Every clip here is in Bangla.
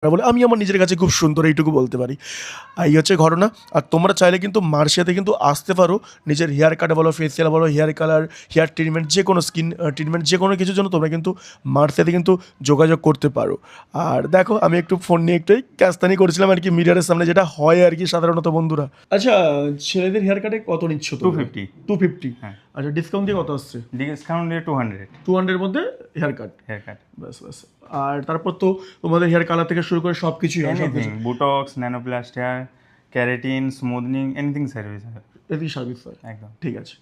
বলে আমি আমার নিজের কাছে খুব সুন্দর এইটুকু বলতে পারি। এই হচ্ছে ঘটনা। আর তোমরা চাইলে কিন্তু মার্শিয়াতে কিন্তু আসতে পারো নিজের হেয়ার কাট বলো, ফেসিয়াল বলো, হেয়ার কালার, হেয়ার ট্রিটমেন্ট, যে কোনো স্কিন ট্রিটমেন্ট যে কোনো কিছুর জন্য তোমরা কিন্তু মার্শিয়াতে কিন্তু যোগাযোগ করতে পারো। আর দেখো আমি একটু ফোন নিয়ে একটু ক্যাস্তানি করছিলাম আর কি মিররের সামনে, যেটা হয় আর কি সাধারণত বন্ধুরা। আচ্ছা, ছেলেদের হেয়ার কাটে কত নিচ্ছ তো? 250 250। হ্যাঁ। আচ্ছা, ডিসকাউন্ট দিয়ে কত আসছে? ডিসকাউন্ট দিয়ে 200 200 মধ্যে হেয়ার কাট। হেয়ার কাট ব্যাস ব্যাস। আর তারপর তো তোমাদের হেয়ার কালার থেকে শুরু করে সব কিছুই হয়, সব anything, botox, nanoplast hair, keratin, smoothing, anything service হয় এদিকে সার্ভিস হয়। একদম। ঠিক আছে।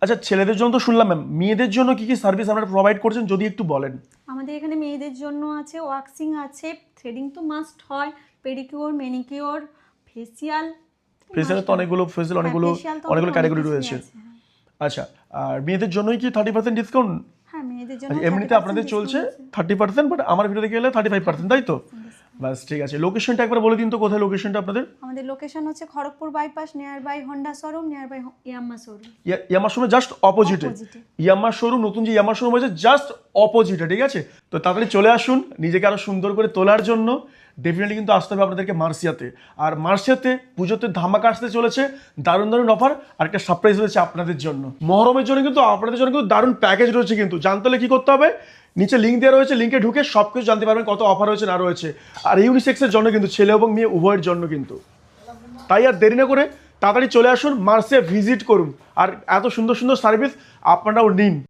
আচ্ছা, ছেলেদের জন্য তো শুনলাম ম্যাম, মেয়েদের জন্য কি কি সার্ভিস আপনারা প্রোভাইড করছেন যদি একটু বলেন? আমাদের এখানে মেয়েদের জন্য আছে ওয়াক্সিং আছে, থ্রেডিং তো মাস্ট হয়, পেডিকিউর, ম্যানিকিউর, ফেসিয়াল। ফেসিয়ালে তো অনেকগুলো অনেকগুলো ক্যাটাগরি রয়েছে। আচ্ছা, আর মেয়েদের জন্যই কি 30% ডিসকাউন্ট? হ্যাঁ, মেয়েদের জন্য আচ্ছা, এমনিতে আপনাদের চলছে 30%, বাট আমার ভিডিও দেখে গেলে 35%, তাই তো? বাস ঠিক আছে। লোকেশনটা একবার বলে দিন তো, কোথায় লোকেশনটা আপনাদের? আমাদের লোকেশন হচ্ছে Kharagpur bypass, near by Honda showroom, near by Yamaha showroom. Yamaha showroom just অপোজিটে। ইয়ামা শোরুম, নতুন যে ইয়ামা শোরুম হয়েছে জাস্ট অপোজিটে, ঠিক আছে? তো তাড়াতাড়ি চলে আসুন নিজেকে আরো সুন্দর করে তোলার জন্য। ডেফিনেটলি কিন্তু আসতে হবে আপনাদেরকে মার্শিয়াতে। আর মার্শিয়াতে পুজোতে ধামাকা আসতে চলেছে, দারুণ দারুণ অফার আর একটা সারপ্রাইজ রয়েছে আপনাদের জন্য। মহরমের জন্য কিন্তু আপনাদের জন্য কিন্তু দারুণ প্যাকেজ রয়েছে। কিন্তু জানতে হলে কি করতে হবে, নিচে লিঙ্ক দেওয়া রয়েছে, লিঙ্কে ঢুকে সব কিছু জানতে পারবেন কত অফার রয়েছে না রয়েছে। আর ইউনিসেক্সের জন্য কিন্তু, ছেলে এবং মেয়ে উভয়ের জন্য কিন্তু। তাই আর দেরি না করে তাড়াতাড়ি চলে আসুন, মার্শিয়া ভিজিট করুন আর এত সুন্দর সুন্দর সার্ভিস আপনারাও নিন।